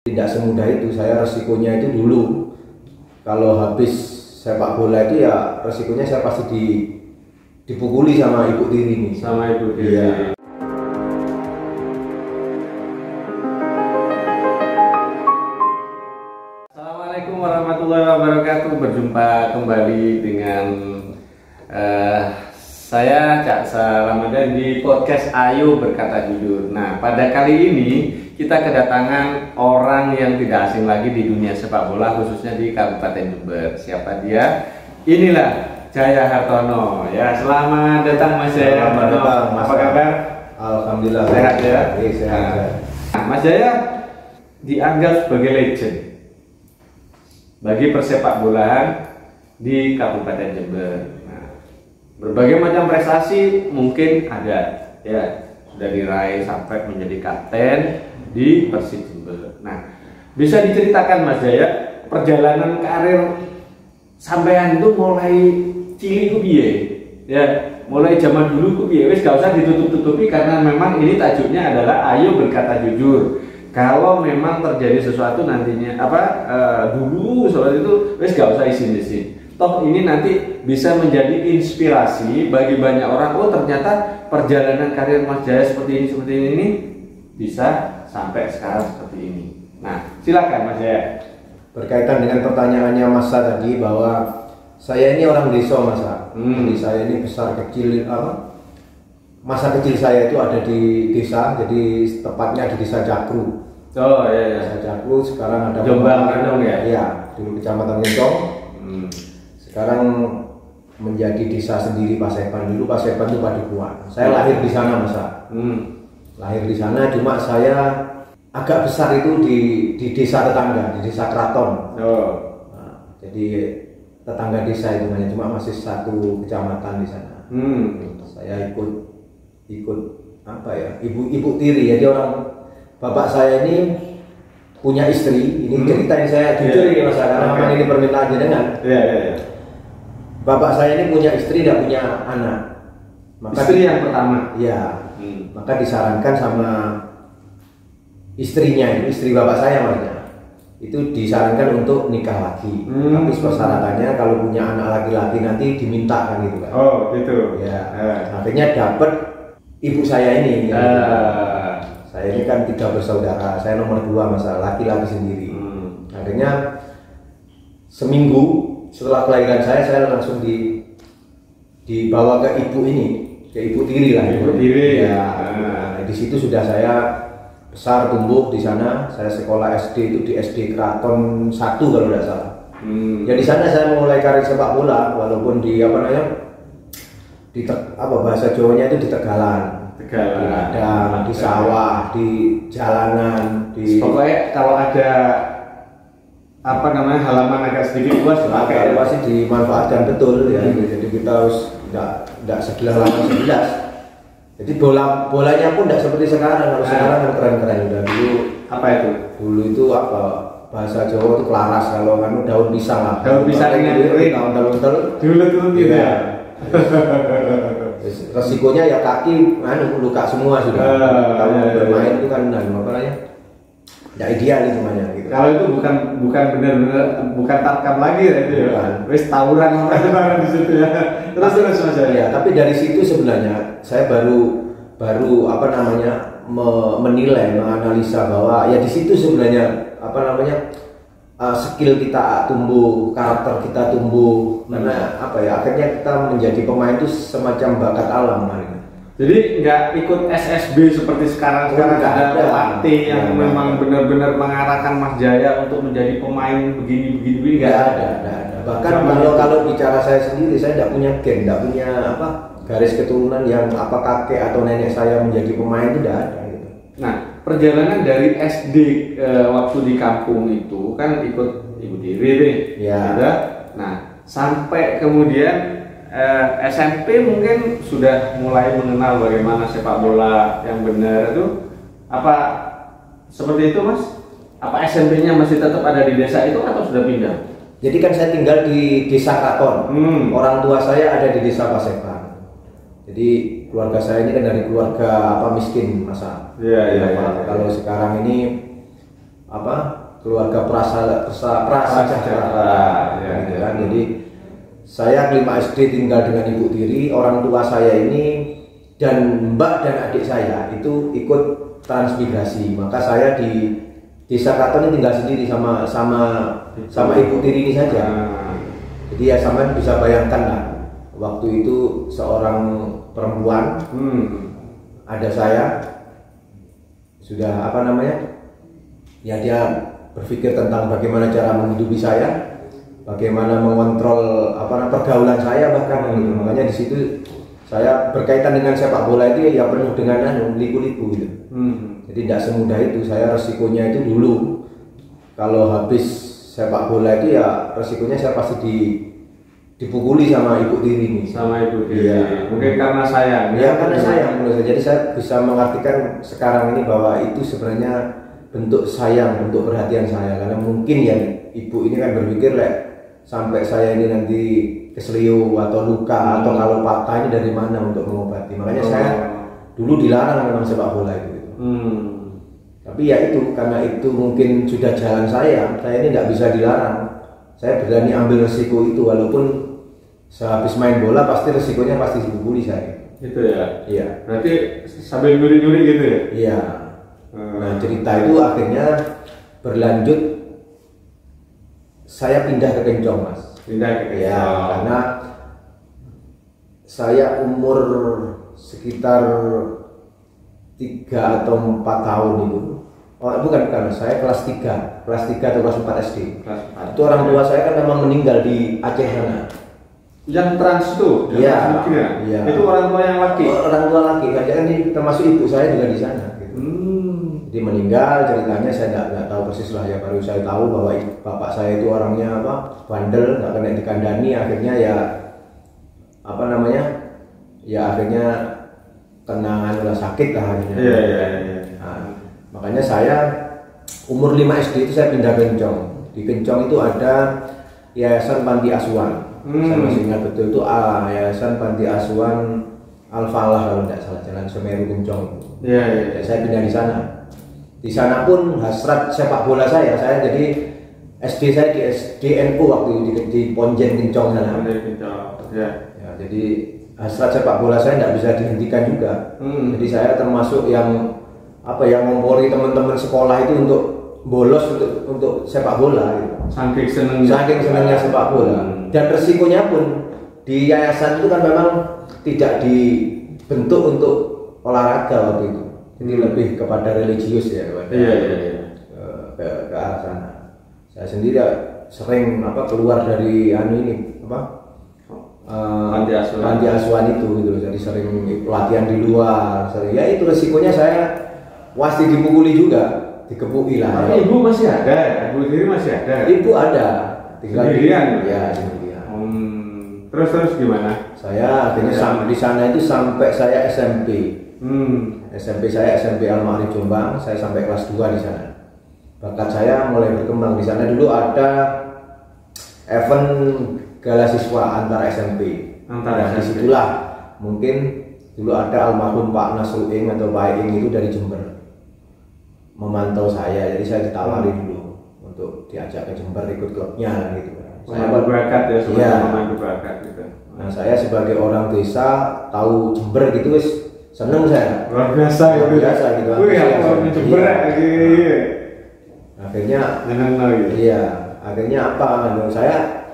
Tidak semudah itu. Saya resikonya itu dulu kalau habis sepak bola itu ya resikonya saya pasti dipukuli sama ibu tiri nih. Sama ibu tiri. Iya. Assalamualaikum warahmatullahi wabarakatuh. Berjumpa kembali dengan saya Cak Ramadan di podcast Ayo Berkata Jujur. Nah, pada kali ini kita kedatangan orang yang tidak asing lagi di dunia sepak bola, khususnya di Kabupaten Jember. Siapa dia? Inilah Jaya Hartono. Ya, selamat datang Mas Jaya. Selamat datang, Mas. Apa kabar? Alhamdulillah Sehat ya? Sehat. Nah, Mas Jaya dianggap sebagai legend bagi persepak bolaan di Kabupaten Jember. Nah, berbagai macam prestasi mungkin ada, ya, sudah diraih sampai menjadi kapten di Persib Jember. Nah, bisa diceritakan Mas Jaya perjalanan karir sampean itu mulai cilik ku piye? Ya, mulai zaman dulu ku piye? Wis gak usah ditutup-tutupi karena memang ini tajuknya adalah Ayo Berkata Jujur. Kalau memang terjadi sesuatu nantinya dulu seperti itu, wis gak usah isin-isin. Toh ini nanti bisa menjadi inspirasi bagi banyak orang. Oh, ternyata perjalanan karir Mas Jaya seperti ini bisa sampai sekarang seperti ini. Nah, silakan Mas Jaya. Berkaitan dengan pertanyaannya Mas tadi bahwa saya ini orang desa, Mas. Jadi saya ini besar kecil masa kecil saya itu ada di desa, jadi tepatnya di Desa Jakru. Oh iya. Desa Jakru sekarang ada Jombang Rendong ya? Iya, dulu Kecamatan Kendong. Sekarang menjadi desa sendiri Paseban. Dulu Paseban itu Padukuhan. Saya lahir di sana, Mas. Lahir di sana, cuma saya agak besar itu di desa tetangga, di Desa Kraton. Nah, jadi tetangga desa itu hanya cuma masih satu kecamatan di sana. Saya ikut ibu tiri. Jadi bapak saya ini punya istri. Ini cerita yang saya jujur ini Mas, karena ini permintaan jenengan. Iya. Bapak saya ini punya istri, tidak punya anak. Istri yang pertama. Iya. Maka disarankan sama istrinya, istri bapak saya maksudnya, itu disarankan untuk nikah lagi. Tapi persyaratannya kalau punya anak laki-laki nanti diminta kan gitu kan. Oh gitu. Ya. Akhirnya dapat ibu saya ini. Saya ini kan 3 bersaudara. Saya nomor 2 masalah laki-laki sendiri. Akhirnya seminggu setelah kelahiran saya langsung dibawa ke ibu ini, ke ibu tiri lah. Ibu tiri. Ya. Nah, di situ sudah saya besar tumbuh di sana. Saya sekolah SD itu di SD Kraton 1 kalau tidak salah. Ya di sana saya mulai karir sepak bola, walaupun di bahasa Jawanya itu di Tegalan. Di ladang, di sawah, di jalanan, pokoknya kalau ada halaman agak sedikit luas pasti dimanfaatkan betul ya. Jadi kita harus tidak sebelah lawan sebelas. Jadi bolanya pun tidak seperti sekarang. Kalau sekarang kan keren-keren udah. Dulu apa itu? Dulu itu bahasa Jawa itu kelaras, kalau daun pisang lah. Daun pisang ini daun dulu gitu ya. Resikonya ya kaki luka semua sudah. Kalau bermain itu kan tidak ideal itu namanya gitu. Kalau itu bukan benar-benar bukan tarkam lagi ya itu ya. Wis tawuran di situ ya. Terus Mas ya. Tapi dari situ sebenarnya saya baru menilai, menganalisa bahwa ya di situ sebenarnya skill kita tumbuh, karakter kita tumbuh. Karena akhirnya kita menjadi pemain itu semacam bakat alam. Jadi nggak ikut SSB seperti sekarang ada pelatih yang memang benar-benar mengarahkan Mas Jaya untuk menjadi pemain begini nggak ada. Bahkan kalau bicara saya sendiri, saya tidak punya geng, tidak punya garis keturunan yang kakek atau nenek saya menjadi pemain, itu tidak ada gitu. Nah, perjalanan dari SD waktu di kampung itu kan ikut ibu tiri nih. Ya. Nah, sampai kemudian SMP mungkin sudah mulai mengenal bagaimana sepak bola yang benar itu. Apa seperti itu Mas? Apa SMP-nya masih tetap ada di desa itu atau sudah pindah? Jadi kan saya tinggal di Desa Kraton. Orang tua saya ada di Desa Paseban. Jadi keluarga saya ini kan dari keluarga miskin, Mas. Iya. Kalau sekarang ini apa keluarga prasejahtera ya, gitu kan. Jadi saya 5 SD tinggal dengan ibu tiri, orang tua saya ini dan mbak dan adik saya itu ikut transmigrasi, maka saya di Desa Katon ini tinggal sendiri sama ibu tiri ini saja. Jadi ya sama bisa bayangkan lah, waktu itu seorang perempuan, ada saya sudah apa namanya, ya dia berpikir tentang bagaimana cara menghidupi saya, bagaimana mengontrol pergaulan saya bahkan. Makanya di situ saya berkaitan dengan sepak bola itu ya penuh dengan liku-liku gitu. Jadi tidak semudah itu. Saya resikonya itu dulu kalau habis sepak bola itu ya resikonya saya pasti dipukuli sama ibu tiri ini. Sama ibu tiri. Ya. Mungkin karena sayang. Ya karena sayang menurut saya. Jadi saya bisa mengartikan sekarang ini bahwa itu sebenarnya bentuk sayang, bentuk perhatian saya. Karena mungkin ya ibu ini kan berpikir sampai saya ini nanti keselio atau luka atau kalau patah ini dari mana untuk mengobati. Makanya saya dulu dilarang memang sepak bola itu. Tapi ya itu karena itu mungkin sudah jalan saya ini tidak bisa dilarang. Saya berani ambil resiko itu walaupun sehabis main bola pasti resikonya pasti dipukuli saya. Gitu ya. Iya. Berarti sambil nyuri-nyuri gitu ya. Iya. Nah cerita itu akhirnya berlanjut. Saya pindah ke Kencong, Mas. Pindah ke Kencong. Ya, karena saya umur sekitar 3 atau 4 tahun itu. Oh, bukan, saya kelas 3 atau kelas 4 SD. Kelas 4. Itu orang tua saya kan memang meninggal di Aceh sana. Yang trans itu? Iya. Ya? Itu orang tua yang laki? Orang tua laki, kan termasuk ibu saya juga di sana. Gitu. Jadi meninggal, ceritanya saya nggak tahu persis lah ya, baru saya tahu bahwa bapak saya itu orangnya bandel, nggak kena dikandani, akhirnya ya akhirnya kena sakit lah akhirnya. Iya. Nah, makanya saya umur 5 SD itu saya pindah ke Kencong. Di Kencong itu ada Yayasan Panti Asuhan. Saya masih ingat betul itu Yayasan Panti Asuhan Al-Falah kalau tidak salah, Jalan Semeru Kencong. Iya. Saya pindah di sana. Di sana pun hasrat sepak bola saya jadi SD saya di SDNU waktu di Ponjen Kencong sana. Ya, jadi hasrat sepak bola saya tidak bisa dihentikan juga. Jadi saya termasuk yang ngompori teman-teman sekolah itu untuk bolos untuk sepak bola gitu. Saking senengnya sepak bola. Dan resikonya pun di yayasan itu kan memang tidak dibentuk untuk olahraga waktu itu. Ini lebih kepada religius ya, ke arah sana. Saya sendiri sering keluar dari panti asuhan itu gitu. Jadi sering pelatihan di luar. Ya itu resikonya saya pasti dipukuli juga, dikepuki lah. Tapi ibu masih ada, ibu diri masih ada. Ibu ada, tinggal sendirian. Sendirian. Terus gimana? Saya akhirnya di sana itu sampai saya SMP. SMP Al-Ma'arif Jombang, saya sampai kelas 2 di sana. Bakat saya mulai berkembang di sana. Dulu ada event gala siswa antar SMP. Disitulah mungkin dulu ada almarhum Pak Nasruing atau Pak Ing itu dari Jember memantau saya, jadi saya ditawari dulu untuk diajak ke Jember ikut klubnya gitu. Pemandu bakat ya, pemandu bakat gitu. Nah saya sebagai orang desa tahu Jember gitu seneng saya. Luar biasa gitu. Jember akhirnya akhirnya saya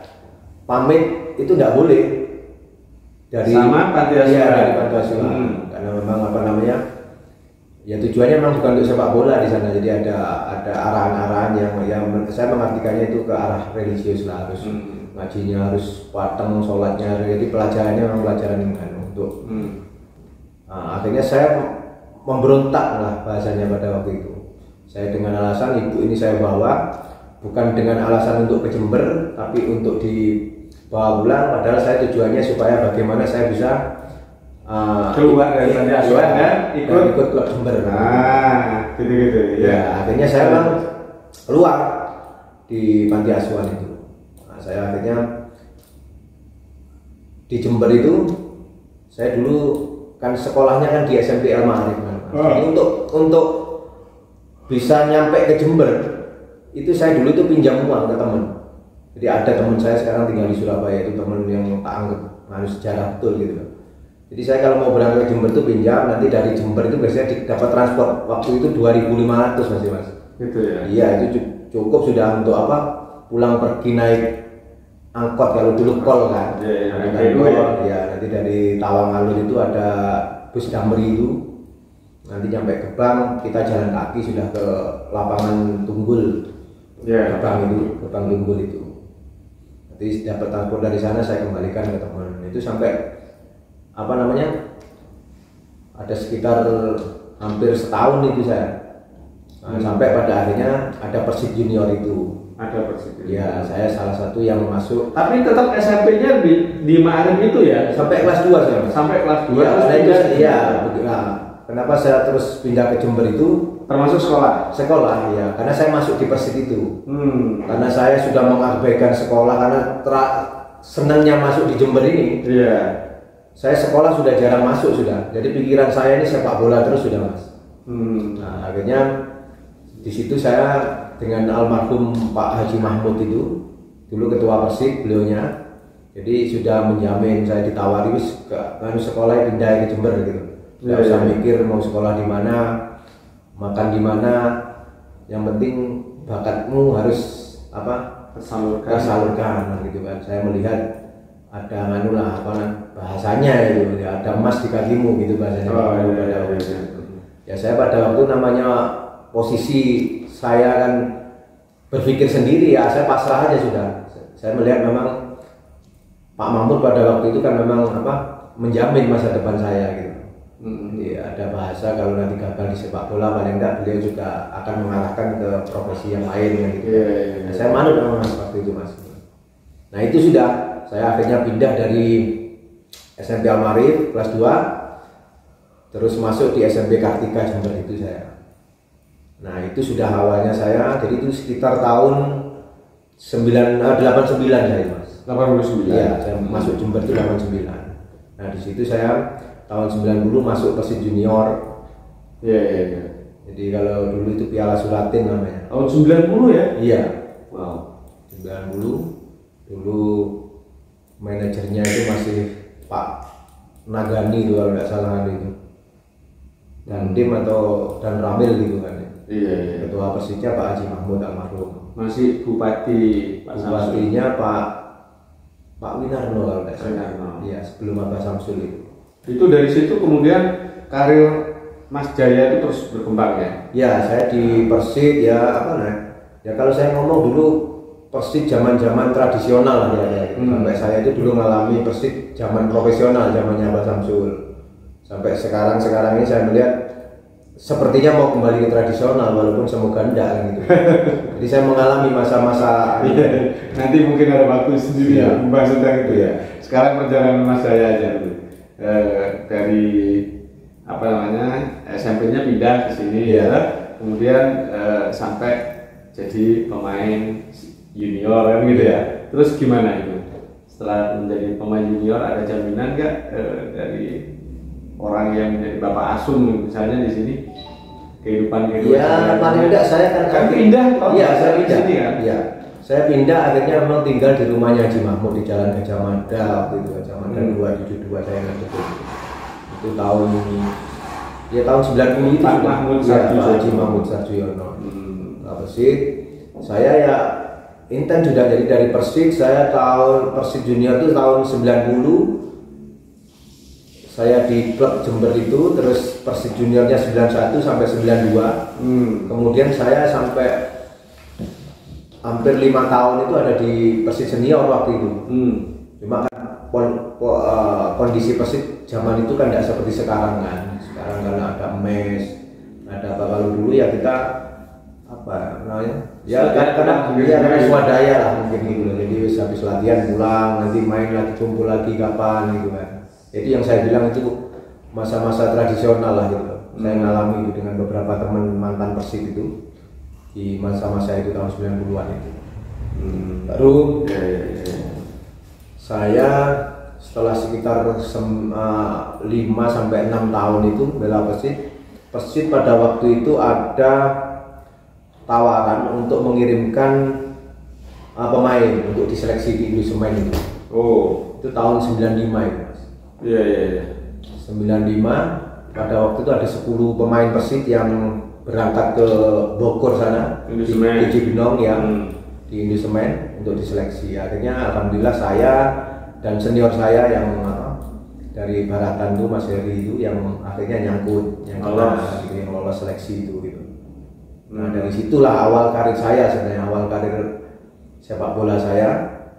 pamit itu tidak boleh dari panti asuhan. Karena memang ya tujuannya memang bukan untuk sepak bola di sana. Jadi ada arahan-arahan yang saya mengartikannya itu ke arah religius lah, harus ngajinya harus pateng, sholatnya. Jadi pelajarannya memang pelajaran untuk akhirnya saya memberontak lah bahasanya pada waktu itu. Saya dengan alasan ibu ini saya bawa bukan dengan alasan untuk ke Jember, tapi untuk dibawa pulang. Padahal saya tujuannya supaya bagaimana saya bisa keluar dari panti asuhan dan ikut klub Jember. Gitu. Ya, akhirnya saya memang keluar di panti asuhan itu. Nah, saya akhirnya di Jember itu, saya dulu kan sekolahnya kan di SMP Al-Ma'arif. Jadi untuk bisa nyampe ke Jember itu saya dulu itu pinjam uang ke teman. Jadi ada teman saya sekarang tinggal di Surabaya, itu teman yang tak anggap harus sejarah betul gitu. Jadi saya kalau mau berangkat ke Jember itu pinjam, nanti dari Jember itu biasanya dapat transport waktu itu 2.500 masih mas. Gitu ya? Iya itu cukup sudah untuk apa? Pulang pergi naik angkot kalau dulu kol kan. Ya, nanti dari Tawang Alun itu ada bus Damri itu. Nanti sampai ke bank kita jalan kaki sudah ke lapangan Tunggul. Ya. Gerbang Tunggul itu. Nanti dapat transport dari sana saya kembalikan ke teman. Itu sampai apa namanya? Ada sekitar hampir setahun itu saya. Nah, sampai pada akhirnya ada Persib Junior itu. Ada Persib. Ya, saya salah satu yang masuk. Tapi tetap SMP-nya di Ma'arif itu ya? Sampai kelas 2 saya. Sampai kelas 2. Iya, nah, kenapa saya terus pindah ke Jember itu? Termasuk sekolah? Sekolah, ya. Karena saya masuk di Persib itu. Karena saya sudah mengabaikan sekolah karena senangnya masuk di Jember ini. Iya. Saya sekolah sudah jarang masuk sudah. Jadi pikiran saya ini sepak bola terus sudah mas. Nah, akhirnya di situ saya dengan almarhum Pak Haji Mahmud itu dulu ketua Persib beliaunya. Jadi sudah menjamin saya ditawari wis ke sekolah pindah ke Jember gitu. Nggak usah mikir mau sekolah di mana, makan di mana, yang penting bakatmu harus apa tersalurkan gitu kan. Saya melihat ada nganulah apa bahasanya itu ya, ada emas di kakimu gitu bahasanya. Ya saya pada waktu namanya posisi saya kan berpikir sendiri ya, saya pasrah aja sudah. Saya melihat memang Pak Mahmud pada waktu itu kan memang apa menjamin masa depan saya gitu. Jadi ada bahasa kalau nanti gagal di sepak bola paling enggak beliau juga akan mengarahkan ke profesi yang lain gitu. Nah, saya manut memang mas waktu itu mas. Nah itu sudah saya akhirnya pindah dari SMP Al-Ma'arif kelas 2 terus masuk di SMP Kartika Jember itu saya. Nah itu sudah awalnya saya, jadi itu sekitar tahun 89 saya mas. 89. Iya, saya masuk Jember itu 89. Nah di situ saya tahun 90 masuk Persib Junior. Iya. Jadi kalau dulu itu Piala Sulatin namanya. Tahun 90 ya? Iya. Wow. 90 dulu manajernya itu masih Pak Nagani itu kalau nggak salah itu. Dan Dim atau Dan Ramil gitu kan ya. Iya. Ketua Persibnya Pak Haji Mahmud almarhum. Masih Bupatinya Pak Winarno kalau nggak salah. Iya, sebelum Abah Samsul itu. Itu dari situ kemudian karir Mas Jaya itu terus berkembang ya? Ya, saya di Persib ya apa nah? Ya kalau saya ngomong dulu Persib zaman-zaman tradisional lah ya. Sampai saya itu dulu mengalami Persib zaman profesional zamannya Abah Samsul. Sampai sekarang ini saya melihat sepertinya mau kembali ke tradisional walaupun semoga enggak gitu. Jadi saya mengalami masa-masa nanti mungkin ada waktu sendiri ya membahas tentang itu ya. Sekarang perjalanan Mas Jaya aja dulu. Dari apa namanya SMP-nya pindah ke sini ya. Kemudian sampai jadi pemain junior kan gitu ya. Terus gimana itu? Setelah menjadi pemain junior ada jaminan nggak dari orang yang menjadi bapak asuh misalnya di sini kehidupan ya paling enggak saya kan pindah iya saya pindah sini, kan? Ya saya pindah akhirnya memang tinggal di rumahnya Haji Mahmud di Jalan Gajah Mada waktu itu Gajah Mada 272 saya ingat betul itu tahun 90 itu Pak Mahmud Haji Mahmud Sarjoyono Persib saya ya intent sudah jadi dari Persib saya tahun Persib Junior itu tahun 90 saya di klub Jember itu terus Persib Juniornya 91 sampai 92 kemudian saya sampai hampir 5 tahun itu ada di Persib Senior waktu itu cuma kan kondisi Persib zaman itu kan tidak seperti sekarang kan sekarang kan ada mes ada apa kalau dulu ya kita apa namanya ya karena swadaya lah mungkin gitu jadi habis latihan pulang nanti main lagi kumpul lagi kapan gitu kan. Jadi yang saya bilang itu masa-masa tradisional lah gitu. Saya ngalami itu dengan beberapa teman mantan Persib itu di masa-masa itu tahun 90-an itu. Baru saya setelah sekitar 5 sampai 6 tahun itu bela Persib. Persib pada waktu itu ada tawaran untuk mengirimkan pemain untuk diseleksi di Indosemen itu. Oh, Itu tahun 95 itu Mas. iya iya iya. 95 pada waktu itu ada 10 pemain Persib yang berangkat ke Bogor sana di Cibinong yang di Indosemen untuk diseleksi. Akhirnya alhamdulillah saya dan senior saya yang dari Baratan tuh Mas Heri itu yang akhirnya nyangkut yang lolos seleksi itu gitu. Nah dari situlah awal karir saya sebenarnya, awal karir sepak bola saya,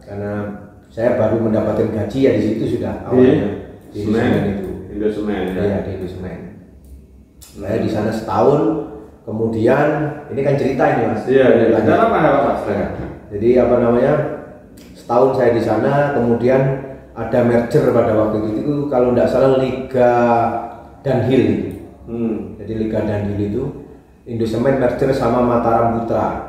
karena saya baru mendapatkan gaji ya di situ sudah awalnya di Indosemen itu. Indosemen ya. Iya di Indosemen. Saya di sana setahun, kemudian ini kan cerita ini Mas. Iya iya. Apa? Jadi apa namanya, setahun saya di sana, kemudian ada merger pada waktu itu kalau tidak salah Liga Danhil. Jadi Liga Danhil itu Indosemen merger sama Mataram Putra.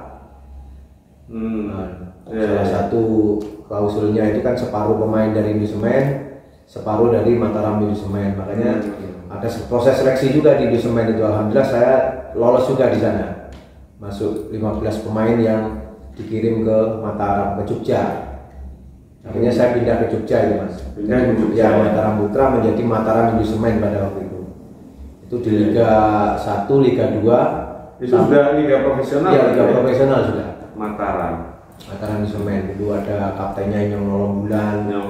Salah satu klausulnya itu kan separuh pemain dari Indosemen, separuh dari Mataram Indosemen. Makanya ada proses seleksi juga di Indosemen itu. Alhamdulillah saya lolos juga di sana, masuk 15 pemain yang dikirim ke Mataram, ke Jogja. Akhirnya saya pindah ke Jogja ya Mas. Pindah ke Jogja. Ya, Mataram Putra menjadi Mataram Indosemen pada waktu itu. Itu di Liga 1, Liga 2. Itu sudah liga profesional? Iya, liga profesional sudah. Mataram Indosemen. Dulu ada kaptennya yang Nolong Bulan, ya,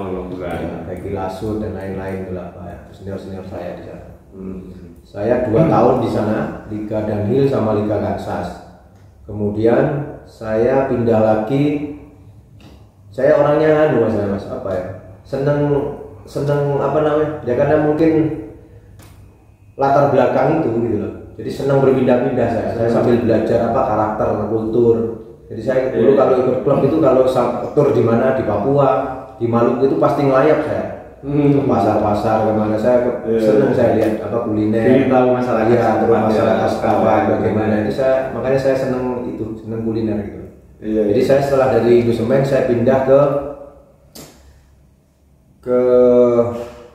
Beki Lasut dan lain-lain itulah senior-senior saya di sana. Saya 2 tahun di sana, Liga Danhil sama Liga Kansas. Kemudian saya pindah lagi. Saya orangnya Mas apa ya? Seneng apa namanya? Ya karena mungkin latar belakang itu gitu loh. Jadi senang berpindah-pindah saya sambil belajar apa karakter, kultur. Jadi saya dulu kalau ikut klub itu kalau tur di mana di Papua, di Maluku itu pasti ngelayap saya. Ke pasar-pasar kemana saya senang saya lihat apa kuliner. Jadi tahu masyarakat. Iya, terus masyarakat setempat bagaimana itu makanya saya senang kuliner gitu. Iya, jadi saya setelah dari Indosemen saya pindah ke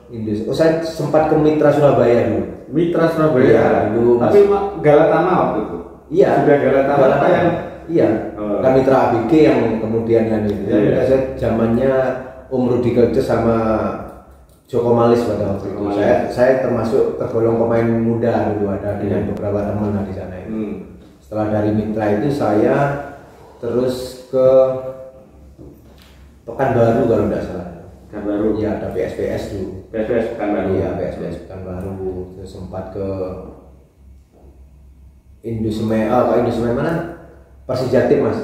Indonesia. Saya sempat ke Mitra Surabaya dulu. Mitra Surabaya. Iya, dulu. Tapi Galatama waktu itu. Iya. Sudah Galatama apa yang? Iya. Kan Mitra ABG yang kemudian kan itu. Iya. Saya zamannya Om Rudi Kelce sama Joko Malis pada waktu itu. Saya termasuk tergolong pemain muda dulu ada dengan beberapa teman di sana itu. Setelah dari Mitra itu saya terus ke Pekanbaru kalau tidak salah. Pekanbaru. Iya, ada PSPS dulu. PSPS Pekanbaru. Iya, PSPS Pekanbaru. Terus sempat ke Indosemen. Indosemen mana? Persijatim Mas.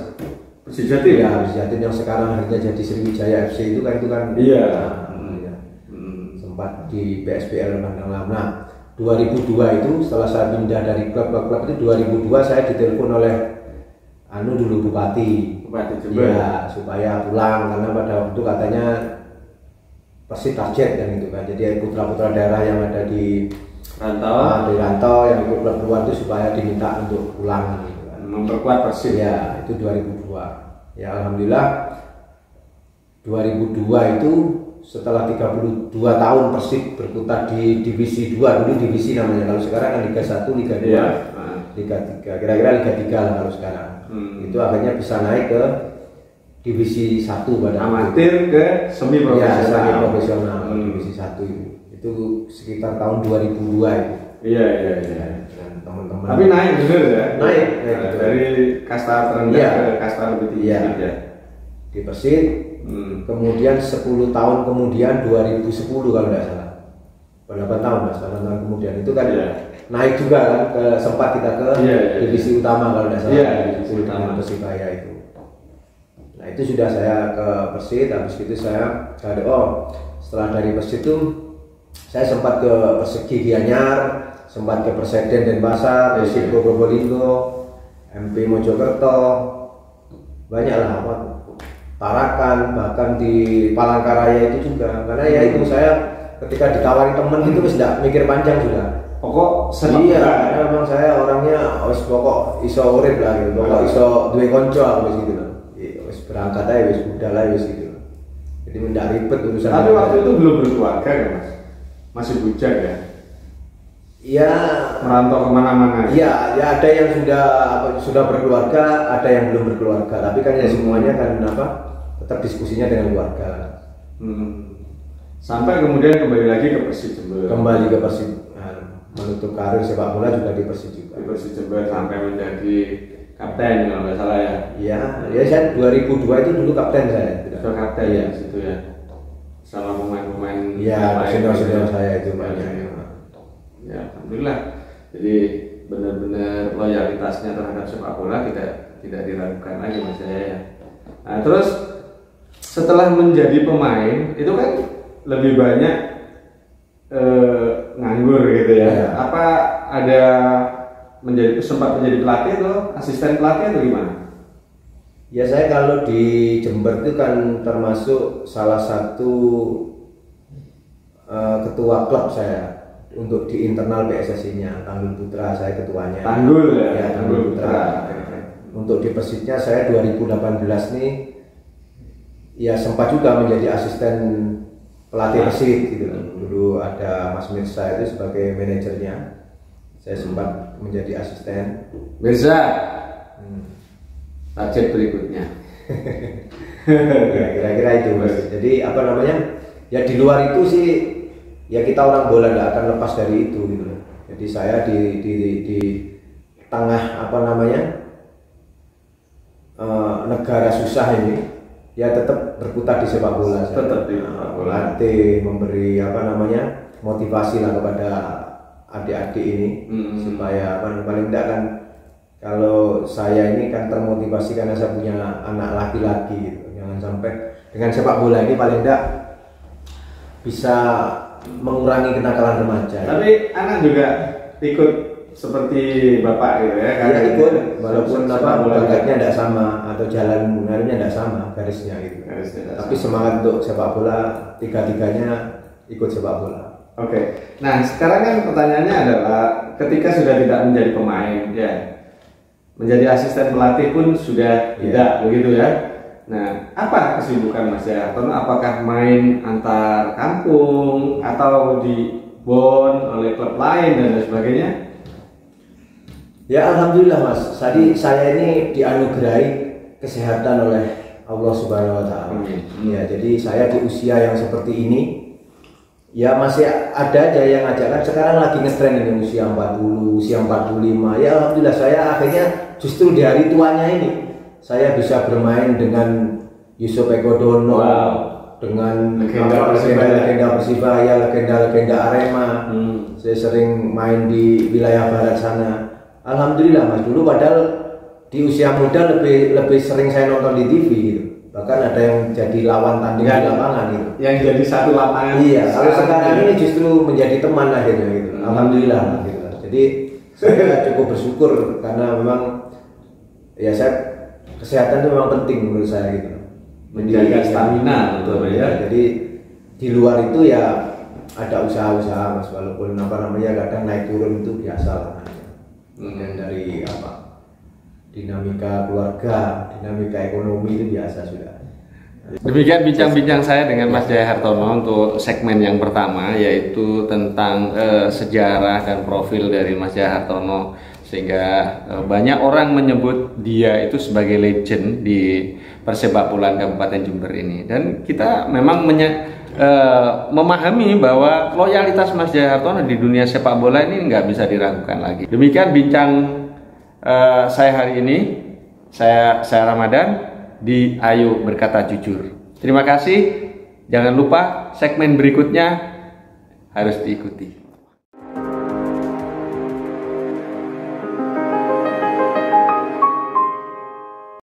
Persijatim. Iya, Persijatim yang sekarang akhirnya jadi Sriwijaya FC itu kan. Iya. Ya. Sempat di PSBL Bandang Lama. Nah, 2002 itu setelah saya pindah dari klub itu 2002 saya ditelepon oleh dulu Bupati Jember. Ya, supaya pulang karena pada waktu itu katanya Persib target kan itu kan. Jadi putra-putra daerah yang ada di rantau yang ikut klub luar itu supaya diminta untuk pulang gitu kan. Memperkuat Persib. Ya, itu 2002. Ya alhamdulillah 2002 itu setelah 32 tahun Persib berkutat di divisi 2, dulu divisi namanya, kalau sekarang kan Liga 1, Liga 2, ya. Liga 3, kira-kira Liga 3 lah kalau sekarang. Itu akhirnya bisa naik ke divisi 1 pada amatir ke semi profesional. Ya, semi profesional divisi 1 itu sekitar tahun 2002 itu. Iya. Dan teman-teman. Tapi naik bener ya? Naik dari kasta terendah ke kasta lebih tinggi ya. Di Persib. Kemudian 10 tahun kemudian 2010 kalau tidak salah. 8 tahun Mas, 8 tahun kemudian itu kan naik juga kan sempat kita ke divisi utama kalau tidak salah. Divisi utama Persibaya itu. Nah, itu sudah saya ke Persib, habis itu saya setelah dari Persib itu saya sempat ke Persegi Gianyar, sempat ke Perseden Denpasar, Persib Probolinggo, MP Mojokerto, banyak lah Tarakan, bahkan di Palangkaraya itu juga. Karena ya itu saya ketika ditawari temen itu sudah mikir panjang sudah. Pokok iya, karena memang saya orangnya pokok iso urip lah gitu, pokok iso duwe konco wis gitu loh. Wis berangkat aja wis budal aja wis gitu loh. Jadi mendak ribet urusan. Tapi waktu itu belum berkeluarga kan Mas? Masih bujang ya? Ya merantau kemana-mana? Iya, ya ada yang sudah berkeluarga, ada yang belum berkeluarga. Tapi kan ya semuanya kan tetap diskusinya dengan keluarga. Sampai kemudian kembali lagi ke Persib Jember. Kembali ke Persib, menutup karir sepak bola juga di Persib juga. Di Persib Jember sampai menjadi kapten kalau nggak salah ya. Iya, ya saya 2002 itu dulu kapten saya. Sudah kapten ya situ ya. Sama pemain-pemain. Iya, senior saya itu banyak. Ya, alhamdulillah. Jadi benar-benar loyalitasnya terhadap sepak bola tidak diragukan lagi Mas Jaya ya. Nah, terus setelah menjadi pemain itu kan lebih banyak nganggur gitu ya. Ya. Apa ada sempat menjadi pelatih atau asisten pelatih atau gimana? Ya saya kalau di Jember itu kan termasuk salah satu ketua klub saya. Untuk di internal PSSI-nya, Tanggul Putra saya ketuanya. Tanggul ya? Ya, Tanggul Putra. Untuk di Persibnya saya 2018 nih ya sempat juga menjadi asisten pelatih Persib gitu. Dulu ada Mas Mirza itu sebagai manajernya. Saya sempat menjadi asisten. Mirza. Target berikutnya. Ya, kira-kira itu Mas. Jadi ya di luar itu sih ya kita orang bola tidak akan lepas dari itu gitu. Jadi saya di tengah negara susah ini ya tetap berputar di sepak bola. Tetap di sepak bola. Latih, memberi motivasi lah kepada adik-adik ini supaya paling tidak kan kalau saya ini kan termotivasi karena saya punya anak laki-laki gitu. Jangan sampai dengan sepak bola ini paling tidak bisa mengurangi kenakalan remaja. Tapi anak juga ikut seperti bapak gitu ya? Iya ikut, walaupun bakatnya tidak sama atau jalan mengarahnya tidak sama garisnya gitu. Tapi semangat untuk sepak bola tiga-tiganya ikut sepak bola. Oke. Nah sekarang kan pertanyaannya adalah ketika sudah tidak menjadi pemain ya, menjadi asisten pelatih pun sudah tidak begitu ya? Nah, apa kesibukan Mas Hartono? Apakah main antar kampung atau di bond oleh klub lain dan lain sebagainya? Ya alhamdulillah Mas. Tadi saya ini dianugerahi kesehatan oleh Allah Subhanahu Wa Taala. Ya, jadi saya di usia yang seperti ini, ya masih ada aja yang ajakan. Sekarang lagi ngetren ini usia 40, usia 45. Ya alhamdulillah saya akhirnya justru di hari tuanya ini saya bisa bermain dengan Yusuf Eko Dono, dengan legenda Persibaya, legenda Arema. Saya sering main di wilayah barat sana. Alhamdulillah Mas, dulu padahal di usia muda lebih sering saya nonton di TV gitu. Bahkan ada yang jadi lawan tanding di lapangan gitu. Yang jadi satu lapangan. Iya, kalau sekarang ini justru menjadi teman akhirnya gitu. Alhamdulillah gitu. Jadi saya cukup bersyukur karena memang ya kesehatan itu memang penting menurut saya gitu. Menjaga stamina betul ya. Jadi di luar itu ya ada usaha-usaha Mas, walaupun kadang naik turun itu biasa lah. Kemudian dari dinamika keluarga, dinamika ekonomi itu biasa sudah. Demikian bincang-bincang saya dengan Mas Jaya Hartono untuk segmen yang pertama, yaitu tentang sejarah dan profil dari Mas Jaya Hartono, sehingga banyak orang menyebut dia itu sebagai legend di persepak bolaan Kabupaten Jember ini. Dan kita memang memahami bahwa loyalitas Mas Jaya Hartono di dunia sepak bola ini nggak bisa diragukan lagi. Demikian bincang saya hari ini. Saya Ramadan di Ayo Berkata Jujur. Terima kasih. Jangan lupa segmen berikutnya harus diikuti.